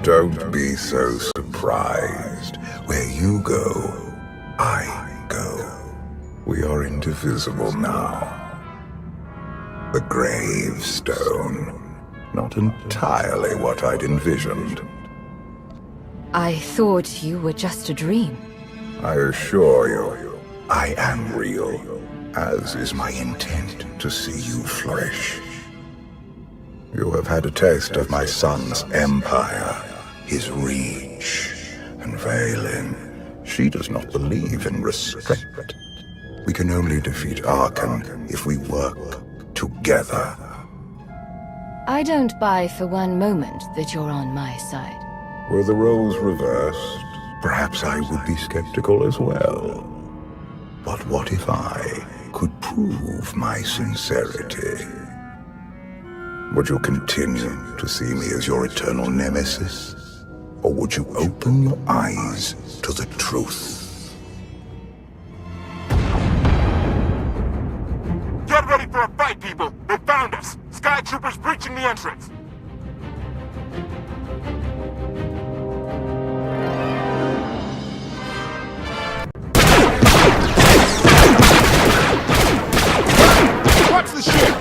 Don't be so surprised. Where you go, I go. We are indivisible now. The gravestone. Not entirely what I'd envisioned. I thought you were just a dream. I assure you, I am real, as is my intent to see you flourish. You have had a taste of my son's empire, his reach, and Valen. She does not believe in restraint. We can only defeat Arkan if we work together. I don't buy for one moment that you're on my side. Were the roles reversed, perhaps I would be skeptical as well. But what if I could prove my sincerity? Would you continue to see me as your eternal nemesis? Or would you open your eyes to the truth? Get ready for a fight, people! They found us! Sky Troopers breaching the entrance! Watch the ship!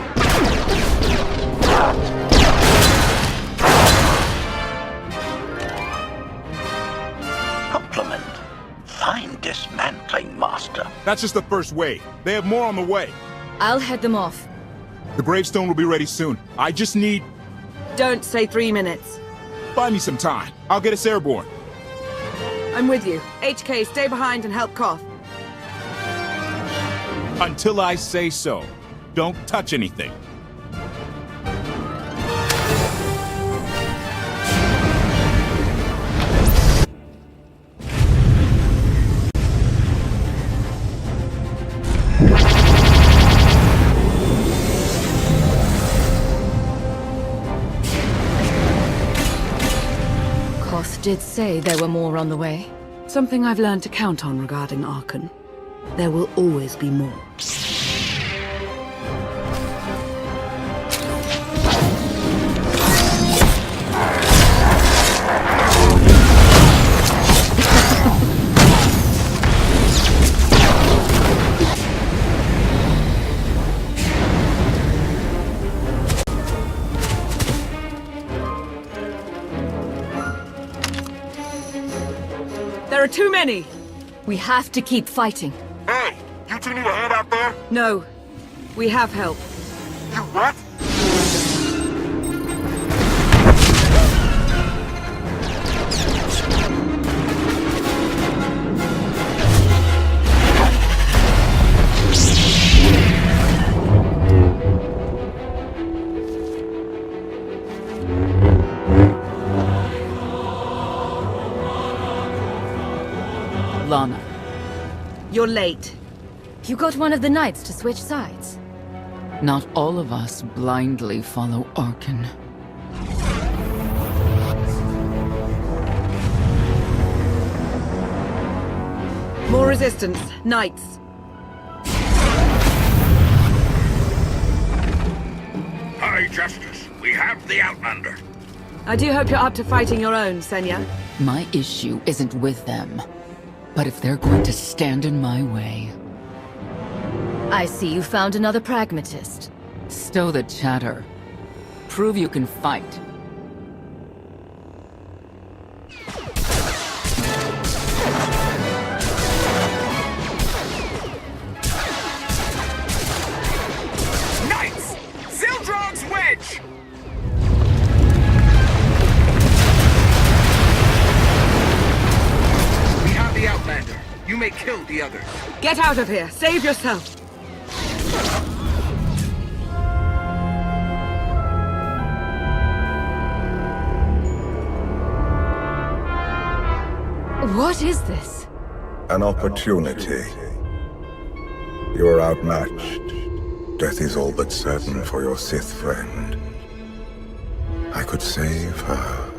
Compliment. Fine dismantling, Master. That's just the first wave. They have more on the way. I'll head them off. The gravestone will be ready soon. I just need... Don't say 3 minutes. Buy me some time. I'll get us airborne. I'm with you. HK, stay behind and help Koth. Until I say so. Don't touch anything. Koth did say there were more on the way. Something I've learned to count on regarding Arkan. There will always be more. There are too many! We have to keep fighting. Hey! You two need a hand out there? No. We have help. You what? Lana. You're late. You got one of the knights to switch sides. Not all of us blindly follow Arkan. More resistance. Knights. High Justice, we have the Outlander. I do hope you're up to fighting your own, Senya. My issue isn't with them. But if they're going to stand in my way... I see you found another pragmatist. Stow the chatter. Prove you can fight. Knights! Zildron's wedge! We have the Outlander. You may kill the others. Get out of here! Save yourself! What is this? An opportunity. You are outmatched. Death is all but certain for your Sith friend. I could save her.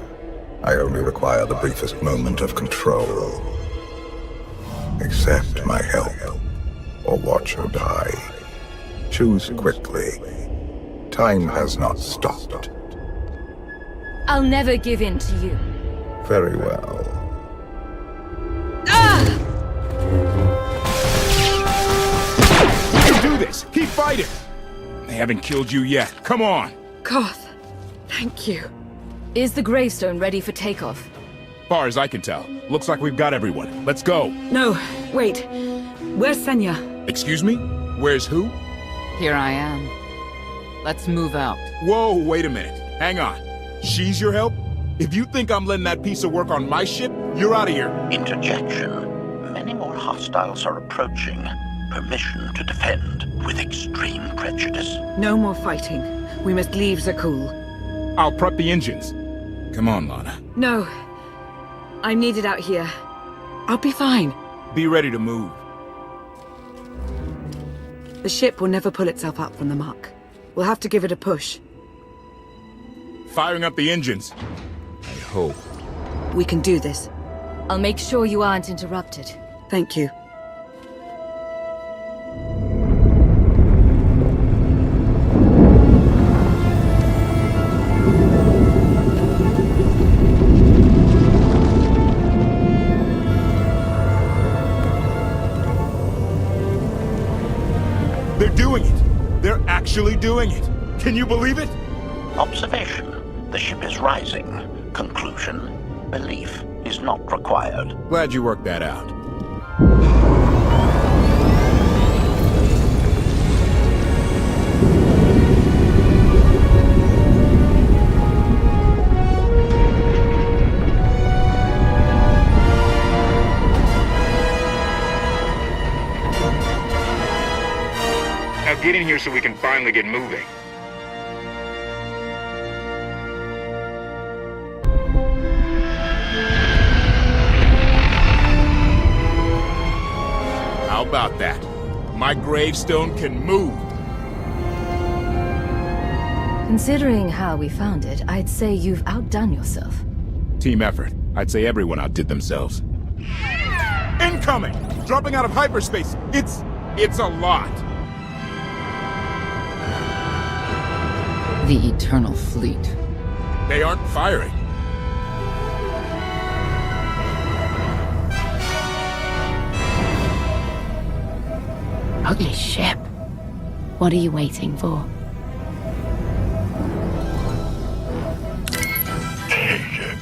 I only require the briefest moment of control. Accept my help, or watch her die. Choose quickly. Time has not stopped. I'll never give in to you. Very well. You can do this! Keep fighting! They haven't killed you yet. Come on! Koth, thank you. Is the gravestone ready for takeoff? Far as I can tell, looks like we've got everyone. Let's go. No, wait. Where's Senya? Excuse me? Where's who? Here I am. Let's move out. Whoa, wait a minute. Hang on. She's your help? If you think I'm letting that piece of work on my ship, you're out of here. Interjection. Many more hostiles are approaching. Permission to defend with extreme prejudice. No more fighting. We must leave Zakul. I'll prep the engines. Come on, Lana. No. I'm needed out here. I'll be fine. Be ready to move. The ship will never pull itself up from the muck. We'll have to give it a push. Firing up the engines. I hope. We can do this. I'll make sure you aren't interrupted. Thank you. They're doing it! They're actually doing it! Can you believe it? Observation. The ship is rising. Conclusion. Belief is not required. Glad you worked that out. Now get in here so we can finally get moving. How about that? My gravestone can move. Considering how we found it, I'd say you've outdone yourself. Team effort. I'd say everyone outdid themselves. Incoming! Dropping out of hyperspace. It's a lot. The Eternal Fleet. They aren't firing. Ugly ship. What are you waiting for? Take it.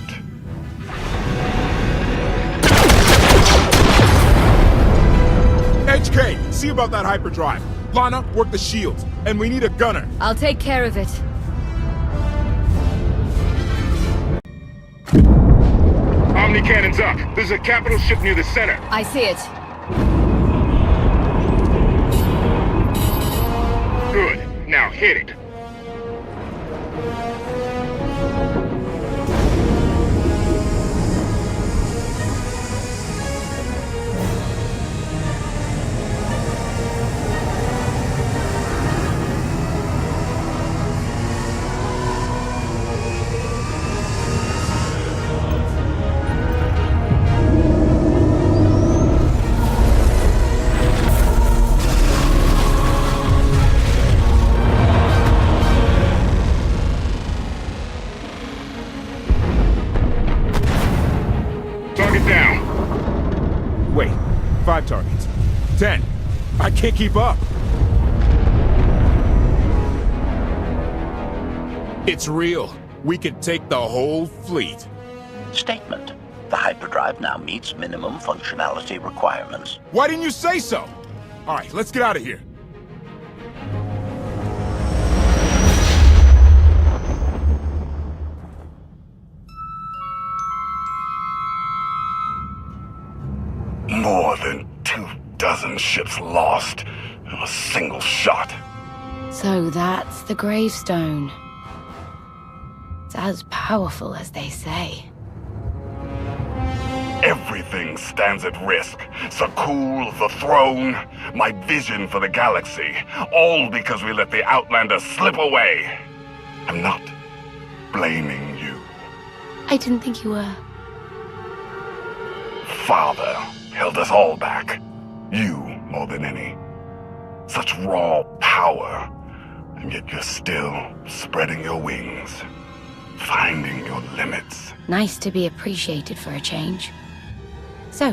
HK, see about that hyperdrive. Lana, work the shields. And we need a gunner. I'll take care of it. Omni cannons up. There's a capital ship near the center. I see it. Good. Now hit it. Target down. Wait, 5 targets. 10. I can't keep up. It's real. We could take the whole fleet. Statement. The hyperdrive now meets minimum functionality requirements. Why didn't you say so? All right, let's get out of here. More than 24 ships lost in a single shot. So that's the gravestone. It's as powerful as they say. Everything stands at risk. Zakul, the throne, my vision for the galaxy. All because we let the Outlanders slip away. I'm not blaming you. I didn't think you were. Father held us all back. You more than any. Such raw power, and yet you're still spreading your wings. finding your limits. Nice to be appreciated for a change. So,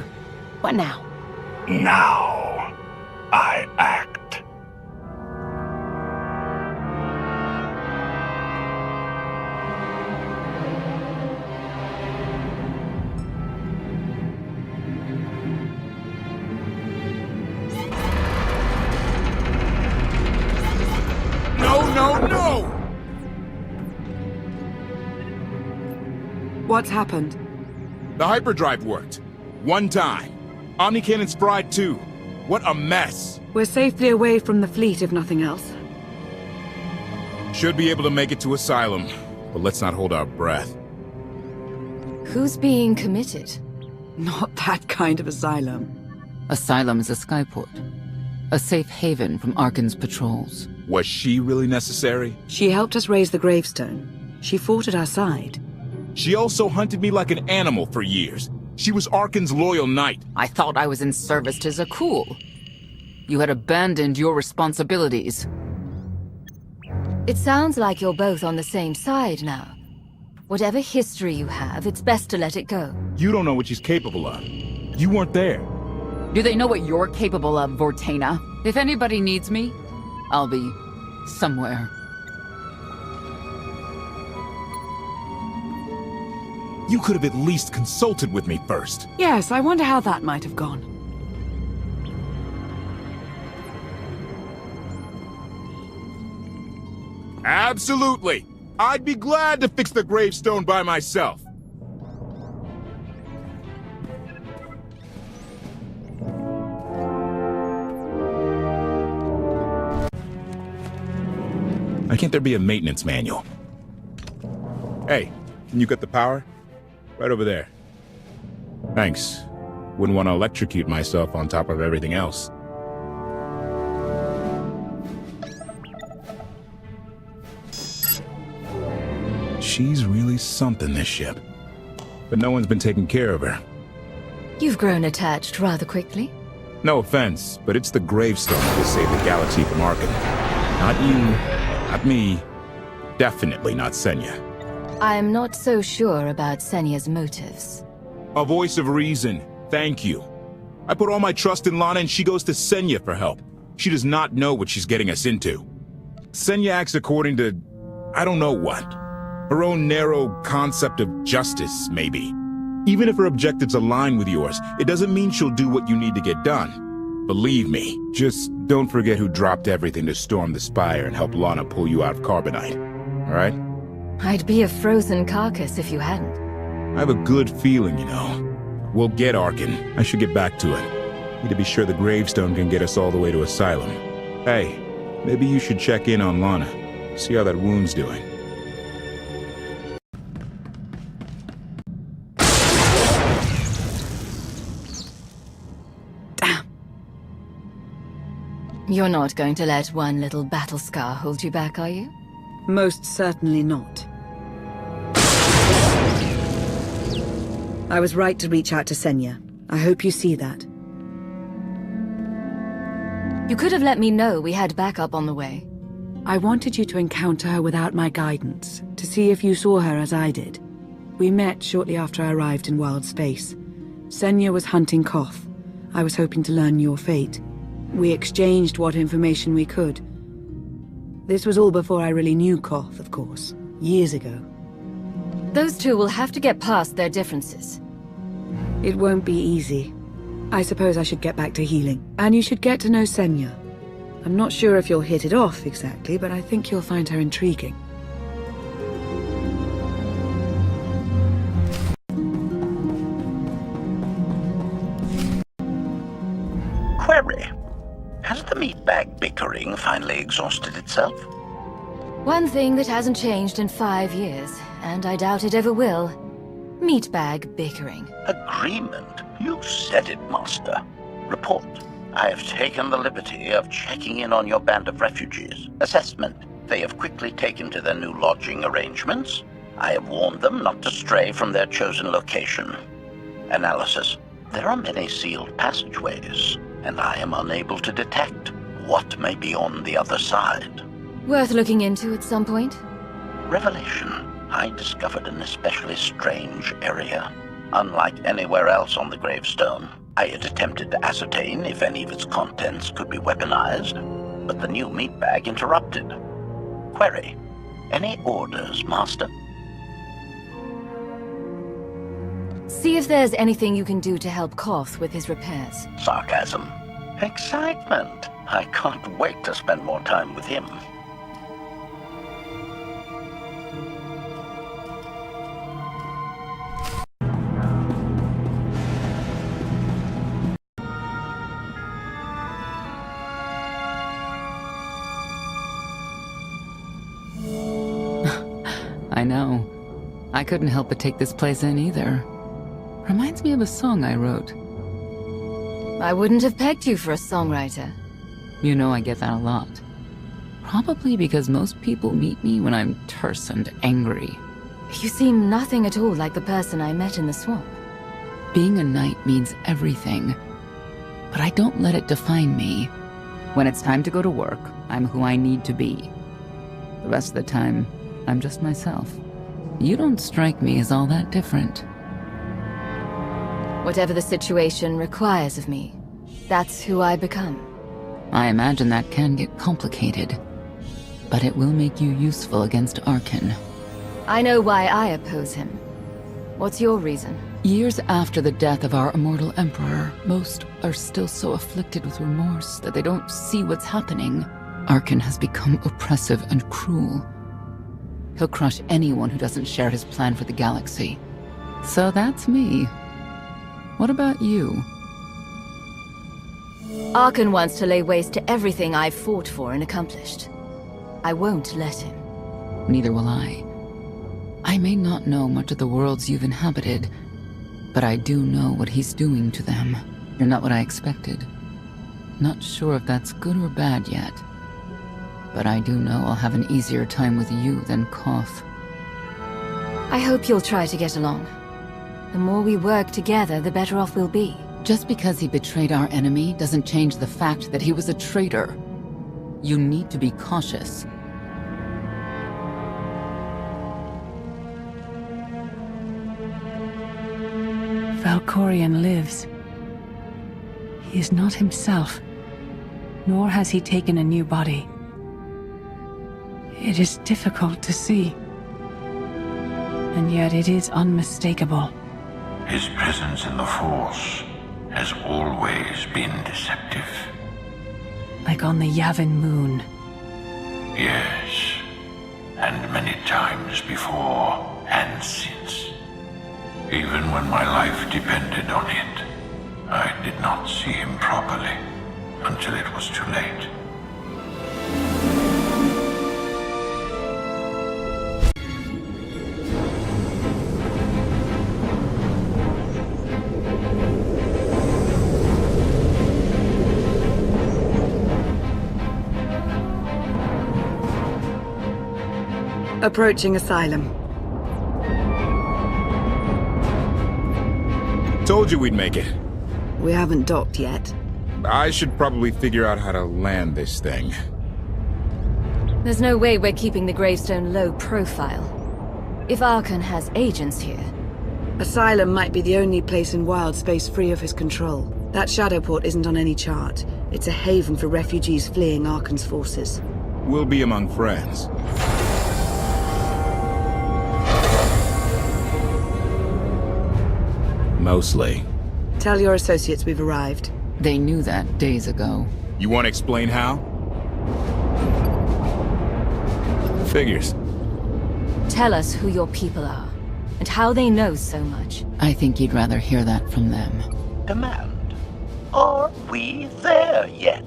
what now? Now, I act. No! What's happened? The hyperdrive worked. One time. Omnicannon's fried too. What a mess. We're safely away from the fleet, if nothing else. Should be able to make it to Asylum, but let's not hold our breath. Who's being committed? Not that kind of asylum. Asylum is a skyport. A safe haven from Arkan's patrols. Was she really necessary? She helped us raise the gravestone. She fought at our side. She also hunted me like an animal for years. She was Arkan's loyal knight. I thought I was in service to Zakul. You had abandoned your responsibilities. It sounds like you're both on the same side now. Whatever history you have, it's best to let it go. You don't know what she's capable of. You weren't there. Do they know what you're capable of, Vortena? If anybody needs me, I'll be somewhere. You could have at least consulted with me first. Yes, I wonder how that might have gone. Absolutely. I'd be glad to fix the gravestone by myself. Why can't there be a maintenance manual? Hey, can you cut the power? Right over there. Thanks. Wouldn't want to electrocute myself on top of everything else. She's really something, this ship. But no one's been taking care of her. You've grown attached rather quickly. No offense, but it's the gravestone that will save the galaxy from Arkan. Not you, not me, definitely not Senya. I'm not so sure about Senya's motives. A voice of reason, thank you. I put all my trust in Lana and she goes to Senya for help. She does not know what she's getting us into. Senya acts according to, I don't know what. Her own narrow concept of justice, maybe. Even if her objectives align with yours, it doesn't mean she'll do what you need to get done. Believe me, just don't forget who dropped everything to storm the spire and help Lana pull you out of Carbonite. Alright? I'd be a frozen carcass if you hadn't. I have a good feeling, you know. We'll get Arkan. I should get back to it. Need to be sure the gravestone can get us all the way to Asylum. Hey, maybe you should check in on Lana. See how that wound's doing. You're not going to let one little battle scar hold you back, are you? Most certainly not. I was right to reach out to Senya. I hope you see that. You could have let me know we had backup on the way. I wanted you to encounter her without my guidance, to see if you saw her as I did. We met shortly after I arrived in wild space. Senya was hunting Koth. I was hoping to learn your fate. We exchanged what information we could. This was all before I really knew Koth, of course, years ago. Those two will have to get past their differences. It won't be easy. I suppose I should get back to healing. And you should get to know Senya. I'm not sure if you'll hit it off exactly, but I think you'll find her intriguing. Query. Has the meatbag bickering finally exhausted itself? One thing that hasn't changed in 5 years, and I doubt it ever will. Meatbag bickering. Agreement? You said it, Master. Report. I have taken the liberty of checking in on your band of refugees. Assessment. They have quickly taken to their new lodging arrangements. I have warned them not to stray from their chosen location. Analysis. There are many sealed passageways, and I am unable to detect what may be on the other side. Worth looking into at some point? Revelation. I discovered an especially strange area. Unlike anywhere else on the gravestone, I had attempted to ascertain if any of its contents could be weaponized, but the new meat bag interrupted. Query: any orders, Master? See if there's anything you can do to help Koth with his repairs. Sarcasm. Excitement. I can't wait to spend more time with him. I know. I couldn't help but take this place in either. Reminds me of a song I wrote. I wouldn't have pegged you for a songwriter. You know I get that a lot. Probably because most people meet me when I'm terse and angry. You seem nothing at all like the person I met in the swamp. Being a knight means everything, but I don't let it define me. When it's time to go to work, I'm who I need to be. The rest of the time, I'm just myself. You don't strike me as all that different. Whatever the situation requires of me, that's who I become. I imagine that can get complicated, but it will make you useful against Arkan. I know why I oppose him. What's your reason? Years after the death of our immortal emperor, most are still so afflicted with remorse that they don't see what's happening. Arkan has become oppressive and cruel. He'll crush anyone who doesn't share his plan for the galaxy. So that's me. What about you? Arkan wants to lay waste to everything I've fought for and accomplished. I won't let him. Neither will I. I may not know much of the worlds you've inhabited, but I do know what he's doing to them. You're not what I expected. Not sure if that's good or bad yet. But I do know I'll have an easier time with you than Koth. I hope you'll try to get along. The more we work together, the better off we'll be. Just because he betrayed our enemy doesn't change the fact that he was a traitor. You need to be cautious. Valkorion lives. He is not himself, nor has he taken a new body. It is difficult to see, and yet it is unmistakable. His presence in the Force has always been deceptive. Like on the Yavin moon. Yes, and many times before and since. Even when my life depended on it, I did not see him properly until it was too late. Approaching Asylum. Told you we'd make it. We haven't docked yet. I should probably figure out how to land this thing. There's no way we're keeping the gravestone low profile. If Arkan has agents here... Asylum might be the only place in wild space free of his control. That shadow port isn't on any chart. It's a haven for refugees fleeing Arkan's forces. We'll be among friends. Mostly. Tell your associates we've arrived. They knew that days ago. You want to explain how? Figures. Tell us who your people are, and how they know so much. I think you'd rather hear that from them. Demand. Are we there yet?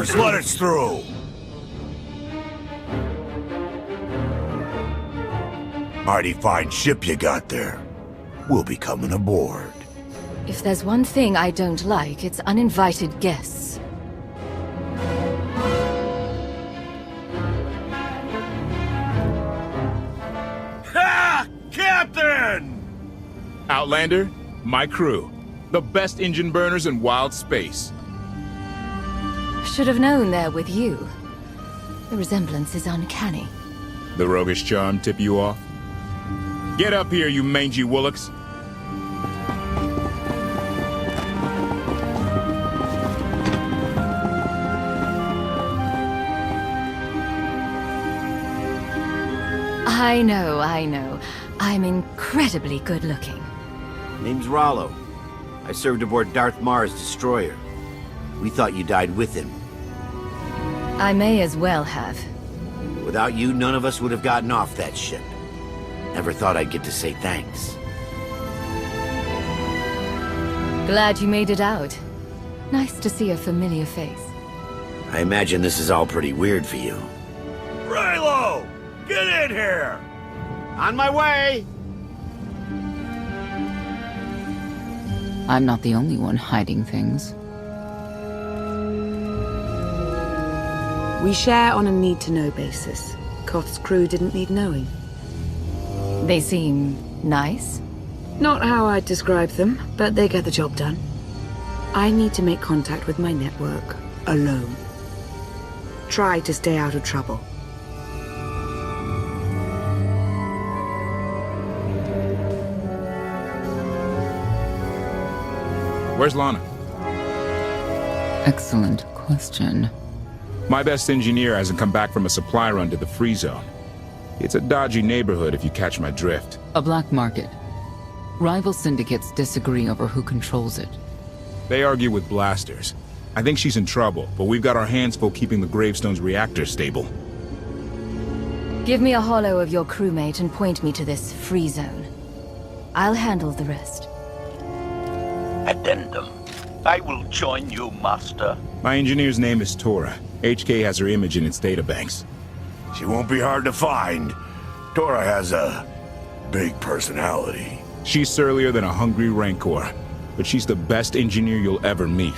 Just let us through. Mighty fine ship you got there. We'll be coming aboard. If there's one thing I don't like, it's uninvited guests. Ha! Captain! Outlander, my crew. The best engine burners in wild space. Should have known they're with you. The resemblance is uncanny. The roguish charm tip you off? Get up here, you mangy woolocks. I know. I'm incredibly good looking. Name's Rollo. I served aboard Darth Marr's destroyer. We thought you died with him. I may as well have. Without you, none of us would have gotten off that ship. Never thought I'd get to say thanks. Glad you made it out. Nice to see a familiar face. I imagine this is all pretty weird for you. Rilo! Get in here! On my way! I'm not the only one hiding things. We share on a need-to-know basis. Koth's crew didn't need knowing. They seem nice. Not how I'd describe them, but they get the job done. I need to make contact with my network, alone. Try to stay out of trouble. Where's Lana? Excellent question. My best engineer hasn't come back from a supply run to the free zone. It's a dodgy neighborhood if you catch my drift. A black market. Rival syndicates disagree over who controls it. They argue with blasters. I think she's in trouble, but we've got our hands full keeping the Gravestone's reactor stable. Give me a holo of your crewmate and point me to this free zone. I'll handle the rest. Addendum. I will join you, Master. My engineer's name is Tora. HK has her image in its databanks. She won't be hard to find. Tora has a big personality. She's surlier than a hungry rancor, but she's the best engineer you'll ever meet.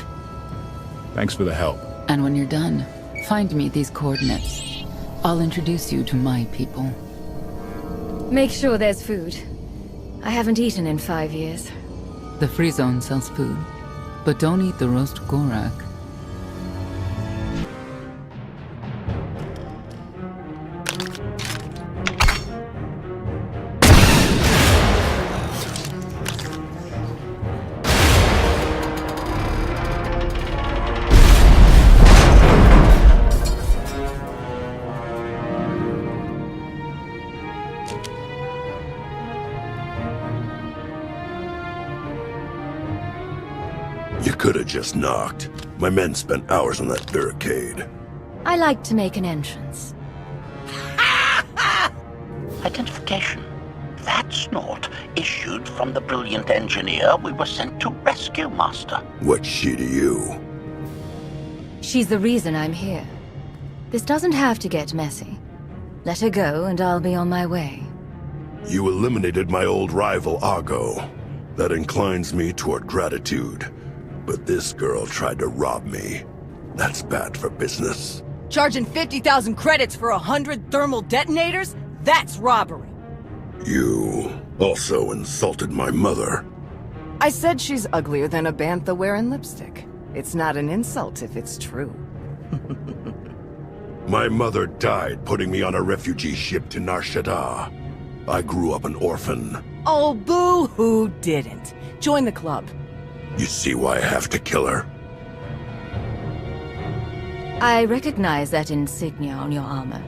Thanks for the help. And when you're done, find me these coordinates. I'll introduce you to my people. Make sure there's food. I haven't eaten in 5 years. The free zone sells food, but don't eat the roast gorak. You could have just knocked. My men spent hours on that barricade. I like to make an entrance. Identification. That's not issued from the brilliant engineer we were sent to rescue, Master. What's she to you? She's the reason I'm here. This doesn't have to get messy. Let her go and I'll be on my way. You eliminated my old rival, Argo. That inclines me toward gratitude. But this girl tried to rob me. That's bad for business. Charging 50,000 credits for 100 thermal detonators? That's robbery. You also insulted my mother. I said she's uglier than a bantha wearing lipstick. It's not an insult if it's true. My mother died putting me on a refugee ship to Nar Shaddaa. I grew up an orphan. Oh, boo-hoo didn't. Join the club. You see why I have to kill her? I recognize that insignia on your armor.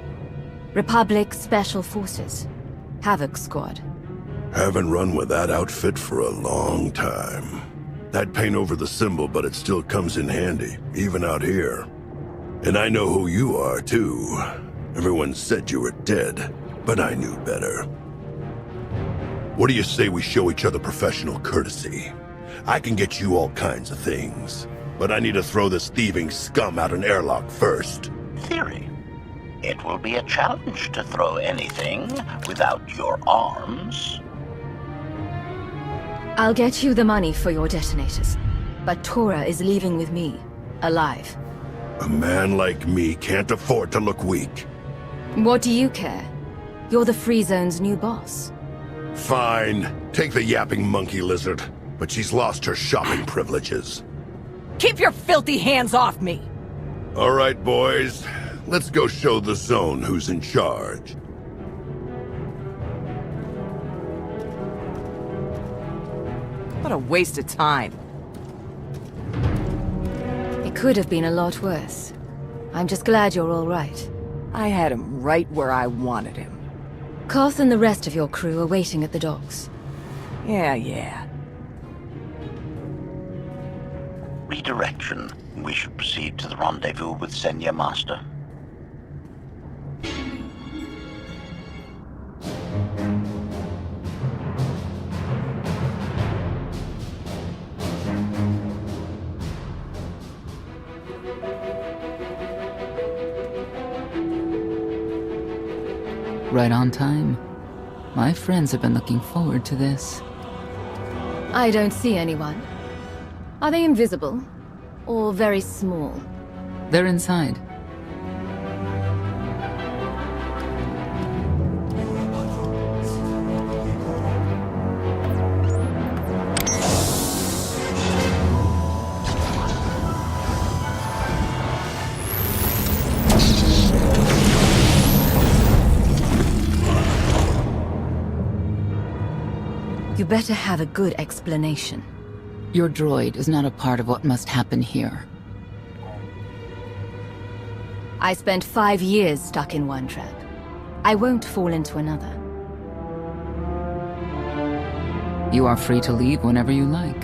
Republic Special Forces. Havoc Squad. Haven't run with that outfit for a long time. I'd paint over the symbol, but it still comes in handy, even out here. And I know who you are, too. Everyone said you were dead, but I knew better. What do you say we show each other professional courtesy? I can get you all kinds of things. but I need to throw this thieving scum out an airlock first. Theory. It will be a challenge to throw anything without your arms. I'll get you the money for your detonators, but Tora is leaving with me, alive. A man like me can't afford to look weak. What do you care? You're the Free Zone's new boss. Fine. Take the yapping monkey lizard, but she's lost her shopping privileges. Keep your filthy hands off me! All right, boys. Let's go show the Zone who's in charge. What a waste of time. It could have been a lot worse. I'm just glad you're all right. I had him right where I wanted him. Koth and the rest of your crew are waiting at the docks. Yeah. Redirection. We should proceed to the rendezvous with Senya, Master. Right on time. My friends have been looking forward to this. I don't see anyone. Are they invisible? Or very small? They're inside. You better have a good explanation. Your droid is not a part of what must happen here. I spent 5 years stuck in one trap. I won't fall into another. You are free to leave whenever you like.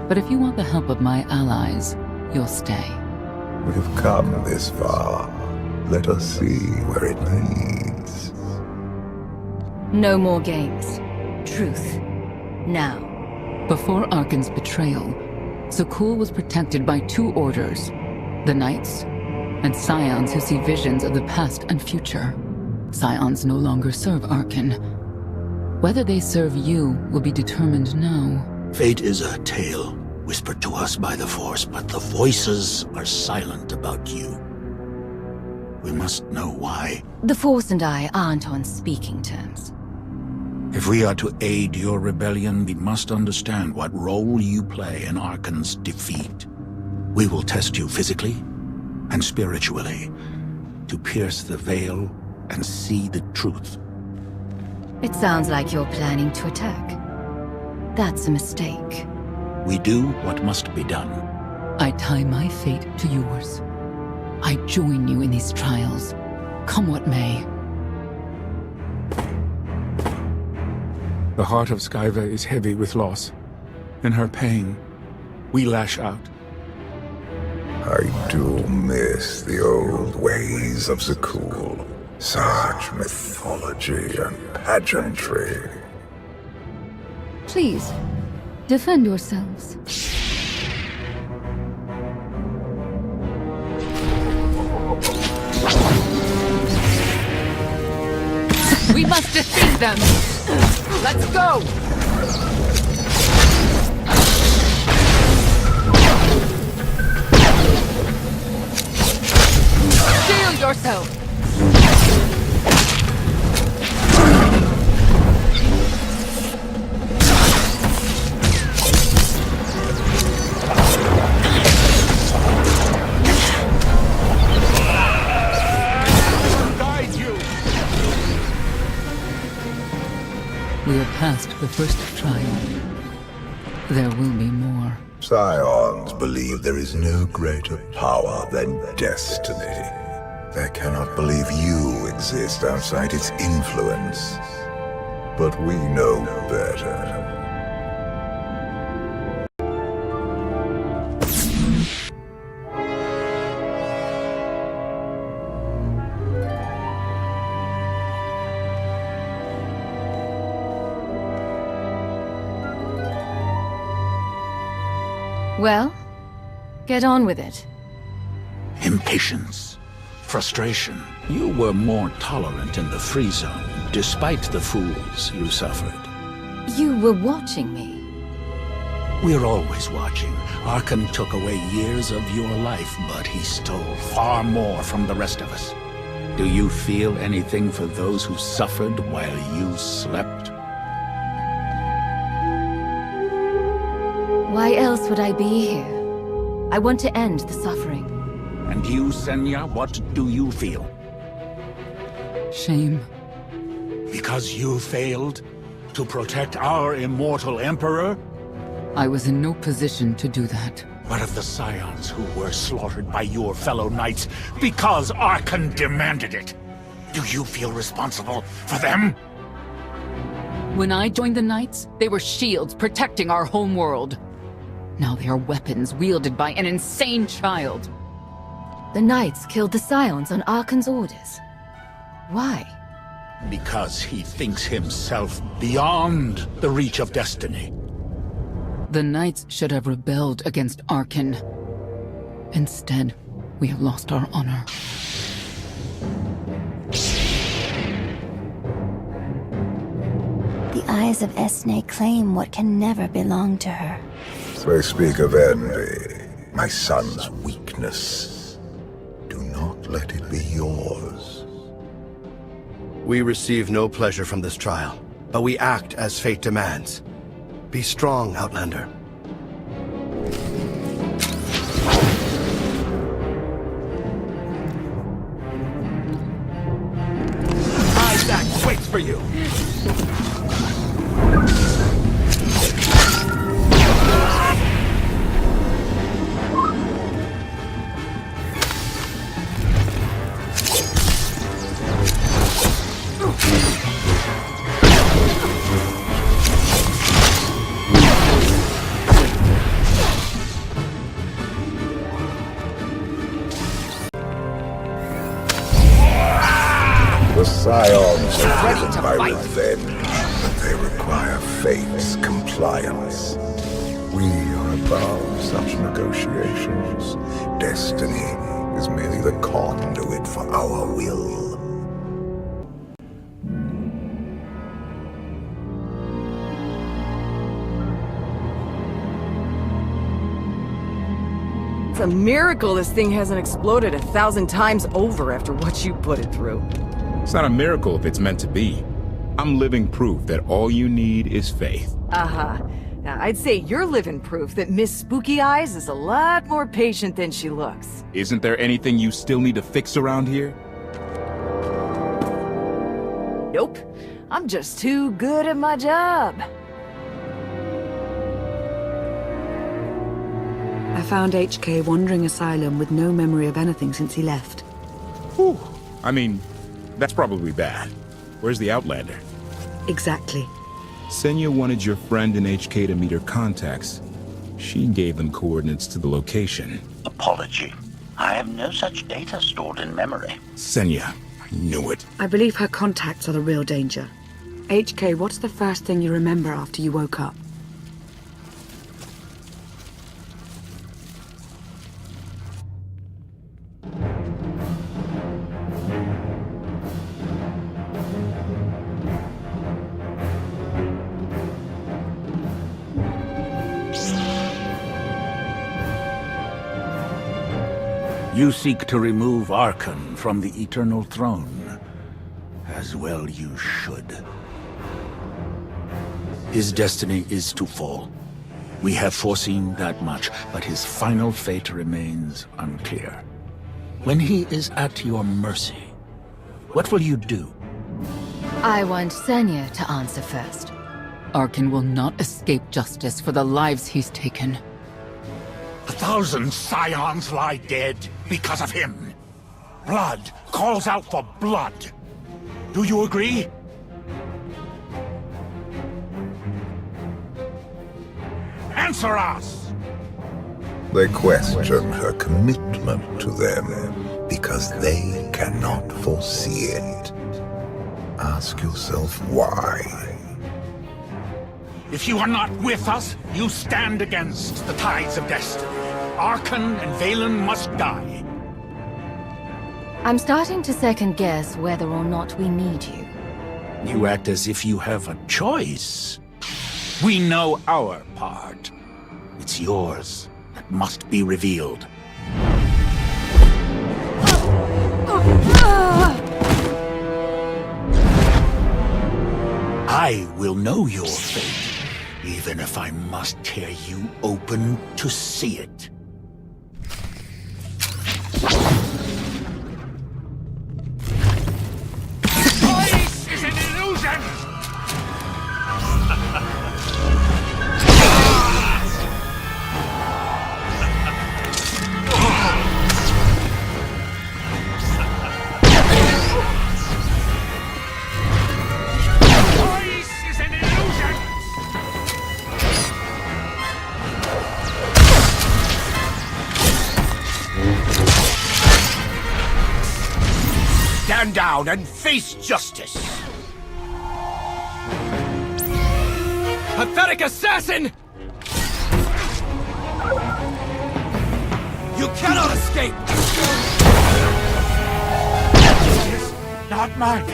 But if you want the help of my allies, you'll stay. We've come this far. Let us see where it leads. No more games. Truth. Now. Before Arkan's betrayal, Zakul was protected by 2 orders. The Knights, and Scions who see visions of the past and future. Scions no longer serve Arkan. Whether they serve you will be determined now. Fate is a tale whispered to us by the Force, but the voices are silent about you. We must know why. The Force and I aren't on speaking terms. If we are to aid your rebellion, we must understand what role you play in Arkan's defeat. We will test you physically and spiritually to pierce the veil and see the truth. It sounds like you're planning to attack. That's a mistake. We do what must be done. I tie my fate to yours. I join you in these trials, come what may. The heart of Skyva is heavy with loss. In her pain, we lash out. I do miss the old ways of Zakul. Such mythology and pageantry. Please, defend yourselves. We must defeat them! Let's go! Steel yourself! We are past the first trial. There will be more. Scions believe there is no greater power than destiny. They cannot believe you exist outside its influence. But we know better. Well, Get on with it. Impatience. Frustration. You were more tolerant in the free zone, despite the fools you suffered. You were watching me. We're always watching. Arkan took away years of your life, but he stole far more from the rest of us. Do you feel anything for those who suffered while you slept? Why else would I be here? I want to end the suffering. And you, Senya, what do you feel? Shame. Because you failed to protect our immortal Emperor? I was in no position to do that. What of the Scions who were slaughtered by your fellow knights because Arkan demanded it? Do you feel responsible for them? When I joined the Knights, they were shields protecting our home world. Now they are weapons wielded by an insane child. The Knights killed the Scions on Arkan's orders. Why? Because he thinks himself beyond the reach of destiny. The Knights should have rebelled against Arkan. Instead, we have lost our honor. The eyes of Esne claim what can never belong to her. They speak of envy, my son's weakness. Do not let it be yours. We receive no pleasure from this trial, but we act as fate demands. Be strong, Outlander. Isaac waits for you! The Scions are driven by revenge, but they require fate's compliance. We are above such negotiations. Destiny is merely the conduit for our will. It's a miracle this thing hasn't exploded 1,000 times over after what you put it through. It's not a miracle if it's meant to be. I'm living proof that all you need is faith. Uh-huh. Now, I'd say you're living proof that Miss Spooky Eyes is a lot more patient than she looks. Isn't there anything you still need to fix around here? Nope. I'm just too good at my job. I found HK wandering asylum with no memory of anything since he left. Whew. I mean, that's probably bad. Where's the Outlander? Exactly. Senya wanted your friend in HK to meet her contacts. She gave them coordinates to the location. Apology. I have no such data stored in memory. Senya, I knew it. I believe her contacts are the real danger. HK, what's the first thing you remember after you woke up? You seek to remove Arkan from the Eternal Throne. As well you should. His destiny is to fall. We have foreseen that much, but his final fate remains unclear. When he is at your mercy, what will you do? I want Senya to answer first. Arkan will not escape justice for the lives he's taken. 1,000 Scions lie dead because of him. Blood calls out for blood. Do you agree? Answer us! They question her commitment to them because they cannot foresee it. Ask yourself why. If you are not with us, you stand against the tides of destiny. Archon and Valen must die. I'm starting to second guess whether or not we need you. You act as if you have a choice. We know our part. It's yours that must be revealed. I will know your fate, even if I must tear you open to see it. Voice is an illusion! Stand down and face justice! Pathetic assassin! You cannot escape! It's not mine!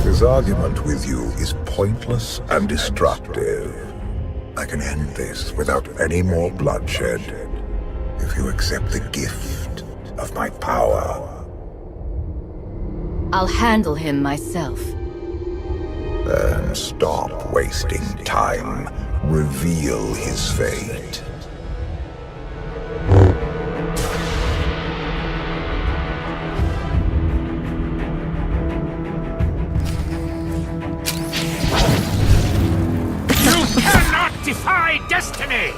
His argument with you is pointless and destructive. I can end this without any more bloodshed if you accept the gift of my power. I'll handle him myself. Then stop wasting time. Reveal his fate. Defy destiny!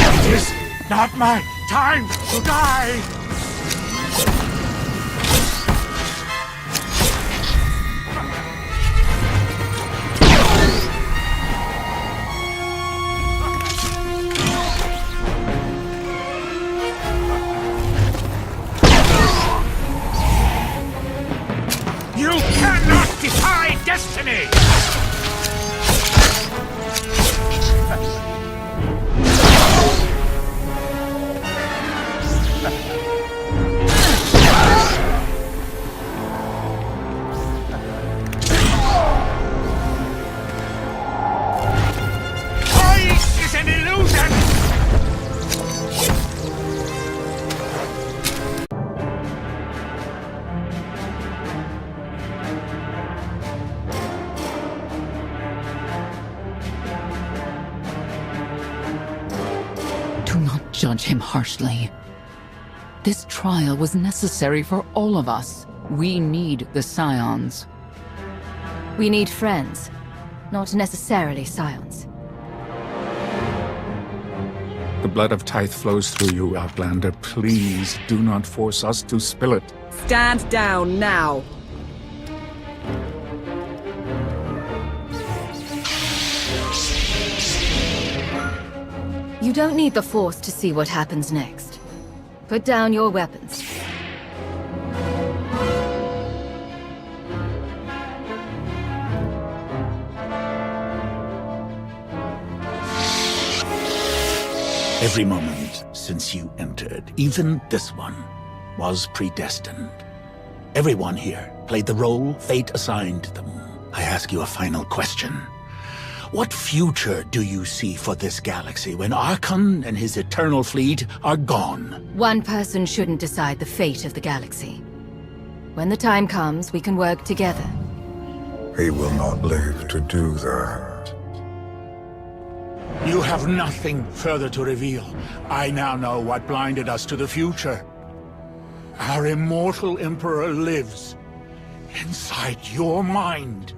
It is not my time to die! You cannot defy destiny! Voice is an illusion! Do not judge him harshly. This trial was necessary for all of us. We need the Scions. We need friends, not necessarily scions. The blood of Tithe flows through you, Outlander. Please do not force us to spill it. Stand down now. You don't need the Force to see what happens next. Put down your weapons. Every moment since you entered, even this one, was predestined. Everyone here played the role fate assigned them. I ask you a final question. What future do you see for this galaxy when Archon and his eternal fleet are gone? One person shouldn't decide the fate of the galaxy. When the time comes, we can work together. He will not live to do that. You have nothing further to reveal. I now know what blinded us to the future. Our immortal Emperor lives inside your mind.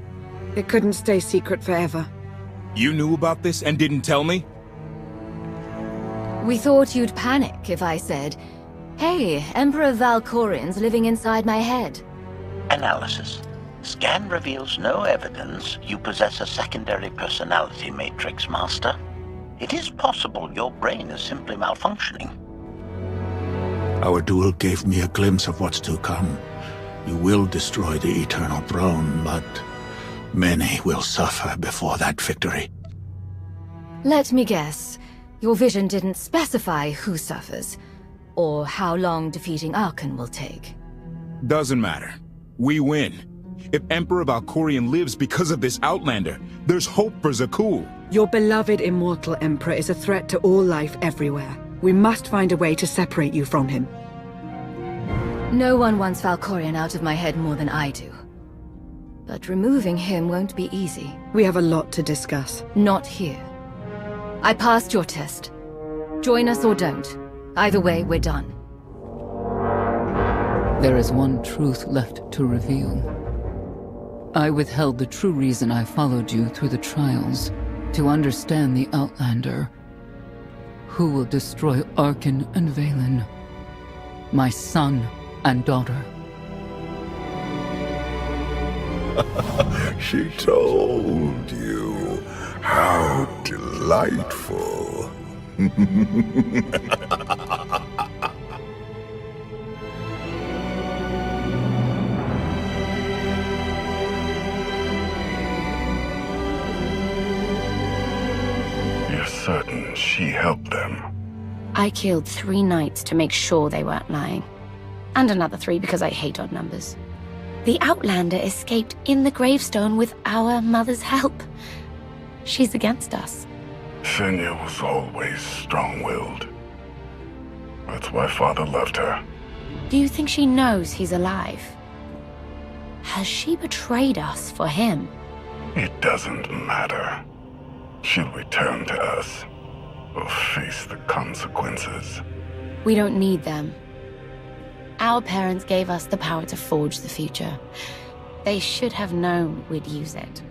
It couldn't stay secret forever. You knew about this and didn't tell me? We thought you'd panic if I said, "Hey, Emperor Valkorian's living inside my head." Analysis. Scan reveals no evidence you possess a secondary personality matrix, Master. It is possible your brain is simply malfunctioning. Our duel gave me a glimpse of what's to come. You will destroy the Eternal Throne, but many will suffer before that victory. Let me guess. Your vision didn't specify who suffers, or how long defeating Archon will take. Doesn't matter. We win. If Emperor Valkorian lives because of this Outlander, there's hope for Zakul. Your beloved immortal Emperor is a threat to all life everywhere. We must find a way to separate you from him. No one wants Valkorian out of my head more than I do. But removing him won't be easy. We have a lot to discuss. Not here. I passed your test. Join us or don't. Either way, we're done. There is one truth left to reveal. I withheld the true reason I followed you through the trials, to understand the Outlander. Who will destroy Archon and Valen? My son and daughter. She told you. How delightful. You're certain she helped them? I killed 3 knights to make sure they weren't lying. And another 3 because I hate odd numbers. The Outlander escaped in the gravestone with our mother's help. She's against us. Senya was always strong-willed. That's why Father loved her. Do you think she knows he's alive? Has she betrayed us for him? It doesn't matter. She'll return to us, or face the consequences. We don't need them. Our parents gave us the power to forge the future. They should have known we'd use it.